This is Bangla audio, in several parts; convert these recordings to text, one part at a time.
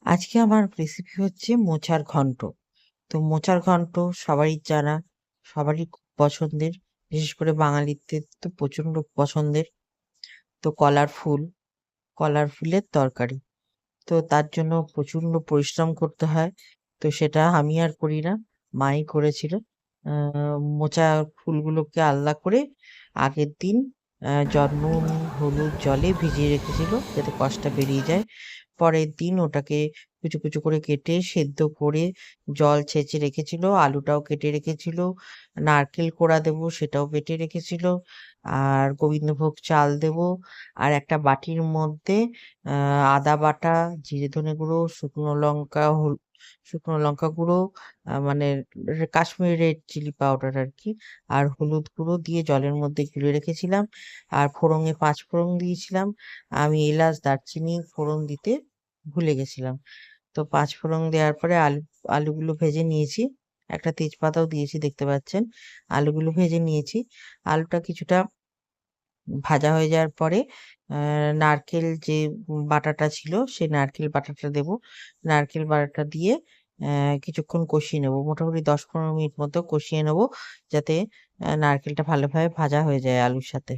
আজকে আমার রেসিপি হচ্ছে মোচার ঘন্ট। তো মোচার ঘন্ট সবারই জানা, সবারই খুব পছন্দের। বিশেষ করে বাঙালিদের তো প্রচণ্ড পছন্দের। তো কলার ফুলের তরকারি। তো তার জন্য প্রচণ্ড পরিশ্রম করতে হয়। তো সেটা আমি আর করি না, মাই করেছিল। মোচা ফুলগুলোকে আলাদা করে আগের দিন নুন, হলুদ জলে ভিজিয়ে রেখেছিল যাতে কষটা বেরিয়ে যায়। পরের দিন ওটাকে কুচো, কুচো করে কেটে সেদ্ধ করে জল ছেঁচে রেখেছিল। আলুটাও কেটে রেখেছিল। নারকেল কোড়া দেবো সেটাও বেটে রেখেছিল। আর গোবিন্দভোগ চাল দেবো। আর একটা বাটির মধ্যে আ আদা বাটা, জিরে ধনে গুঁড়ো, শুকনো লঙ্কা গুঁড়ো, মানে কাশ্মীরি রেড চিলি পাউডার আরকি। আর হলুদ গুঁড়ো দিয়ে জলের মধ্যে গুলে রেখেছিলাম। আর ফোড়নে ৫ ফোড়ন দিয়েছিলাম। আমি এলাচ, দারচিনি ফোড়ন দিতে ভুলে গেছিলাম। তো ৫ ফোড়ন দেওয়ার পরে আলুগুলো ভেজে নিয়েছি। একটা তেজপাতাও দিয়েছি দেখতে পাচ্ছেন। আলুগুলো ভেজে নিয়েছি। আলুটা কিছুটা ভাজা হয়ে যাওয়ার পরে আ নারকেল যে বাটাটা ছিল সেই নারকেল বাটাটা দেবো। নারকেল বাটাটা দিয়ে কিছুক্ষণ কষিয়ে নেবো। মোটামুটি ১০-১৫ মিনিট মতো কষিয়ে নেবো। যাতে নারকেলটা ভালোভাবে ভাজা হয়ে যায় আলুর সাথে।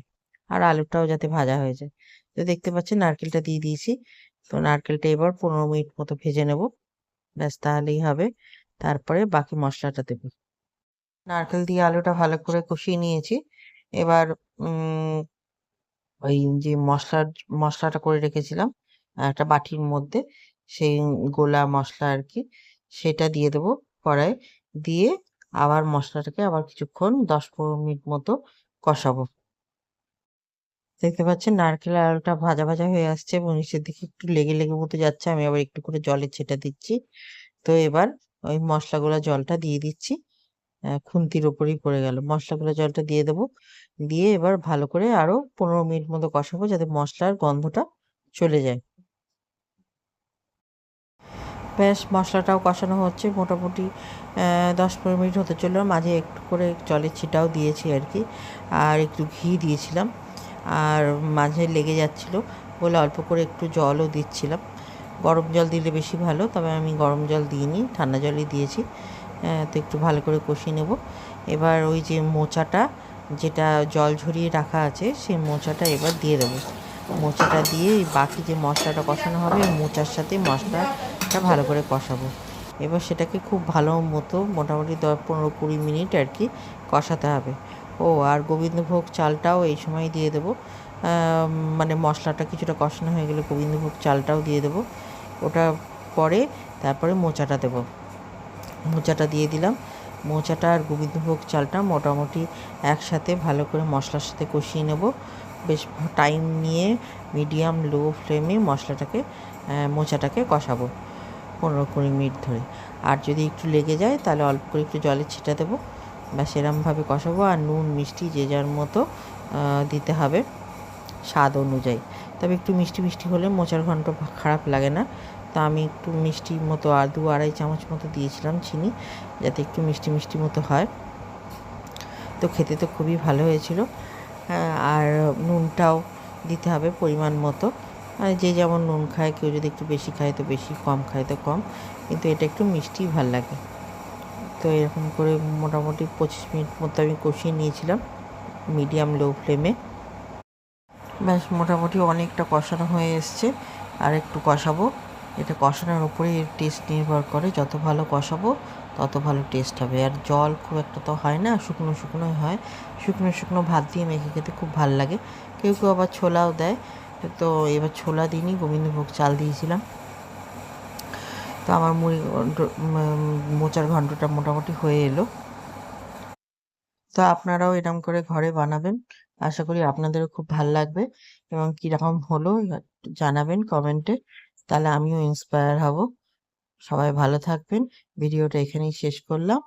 আর আলুটাও যাতে ভাজা হয়ে যায়। তো দেখতে পাচ্ছেন নারকেলটা দিয়ে দিয়েছি। তো নারকেলটা এবার ১৫ মিনিট মতো ভেজে নেবো। ব্যাস তাহলেই হবে। তারপরে বাকি মসলাটা দেবো। নারকেল দিয়ে আলুটা ভালো করে কষিয়ে নিয়েছি। এবার উম ওই যে মসলাটা করে রেখেছিলাম একটা বাটির মধ্যে, সেই গোলা মসলা আরকি, সেটা দিয়ে দেবো কড়াইয়ে। দিয়ে আবার মসলাটাকে আবার কিছুক্ষণ ১০-১৫ মিনিট মতো কষাবো। দেখতে পাচ্ছেন নারকেল আর আলুটা ভাজা, ভাজা হয়ে আসছে এবং নিচের দিকে একটু লেগে, লেগে মতো যাচ্ছে। আমি আবার একটু করে জলের ছিটা দিচ্ছি। তো এবার ওই মসলা জলটা দিয়ে দিচ্ছি। খুন্তির ওপরেই পড়ে গেল। মসলা জলটা দিয়ে দেবো। দিয়ে এবার ভালো করে আরো ১৫ মিনিট মতো কষাবো যাতে মসলার গন্ধটা চলে যায়। ব্যাস মসলাটাও কষানো হচ্ছে মোটামুটি ১০-১৫ মিনিট হতে চললো। মাঝে একটু করে জলের ছিটাও দিয়েছি আরকি। আর একটু ঘি দিয়েছিলাম। আর মাঝে লেগে যাচ্ছিল বলে অল্প করে একটু জলও দিচ্ছিলাম। গরম জল দিলে বেশি ভালো। তবে আমি গরম জল দিইনি, ঠান্ডা জলই দিয়েছি। তো একটু ভালো করে কষিয়ে নেব। এবার ওই যে মোচাটা যেটা জল ঝরিয়ে রাখা আছে সেই মোচাটা এবার দিয়ে দেবো। মোচাটা দিয়ে এই বাকি যে মশলাটা কষানো হবে ওই মোচার সাথে মশলাটা ভালো করে কষাবো। এবার সেটাকে খুব ভালো মতো মোটামুটি ১৫-২০ মিনিট আর কি কষাতে হবে। ও আর গোবিন্দভোগ চালটাও এই সময় দিয়ে দেবো। মানে মশলাটা কিছুটা কষানো হয়ে গেলে গোবিন্দভোগ চালটাও দিয়ে দেবো। ওটা পরে তারপরে মোচাটা দেবো। মোচাটা দিয়ে দিলাম। মোচাটা আর গোবিন্দভোগ চালটা মোটামুটি একসাথে ভালো করে মশলার সাথে কষিয়ে নেব। বেশ টাইম নিয়ে মিডিয়াম লো ফ্লেমে মোচাটাকে কষাবো ১৫-২০ মিনিট ধরে। আর যদি একটু লেগে যায় তাহলে অল্প করে একটু জলের ছিটা দেবো। ব্যাস এরমভাবে কষাবো। আর নুন মিষ্টি যে যার মতো দিতে হবে স্বাদ অনুযায়ী। তবে একটু মিষ্টি, মিষ্টি হলে মোচার ঘন্ট খারাপ লাগে না। তো আমি একটু মিষ্টি মতো ২-২.৫ চামচ মতো দিয়েছিলাম চিনি, যাতে একটু মিষ্টি, মিষ্টি মতো হয়। তো খেতে তো খুবই ভালো হয়েছিল। আর নুনটাও দিতে হবে পরিমাণ মতো। যে যেমন নুন খায়, কেউ যদি একটু বেশি খায় তো বেশি, কম খায় তো কম। কিন্তু এটা একটু মিষ্টিই ভাল লাগে। তো এরকম করে মোটামুটি ২৫ মিনিট মতো আমি কষিয়ে নিয়েছিলাম মিডিয়াম লো ফ্লেমে। ব্যাস মোটামুটি অনেকটা কষানো হয়ে এসছে। আর একটু কষাবো। এটা কষানোর উপরেই এর টেস্ট নির্ভর করে। যত ভালো কষাবো তত ভালো টেস্ট হবে। আর জল খুব একটা তো হয় না, শুকনো শুকনোই হয়। শুকনো শুকনো ভাত দিয়ে মেখে খেতে খুব ভাল লাগে। কেউ কেউ আবার ছোলাও দেয়। তো এবার ছোলা দিইনি, গোবিন্দভোগ চাল দিয়েছিলাম। তো আমার মোচার ঘন্টটা মোটামুটি হয়ে এলো। তো আপনারাও এরকম করে ঘরে বানাবেন। আশা করি আপনাদেরও খুব ভাল লাগবে এবং কিরকম হলো জানাবেন কমেন্টে। তাহলে আমিও ইন্সপায়ার হব। সবাই ভালো থাকবেন। ভিডিওটা এখানেই শেষ করলাম।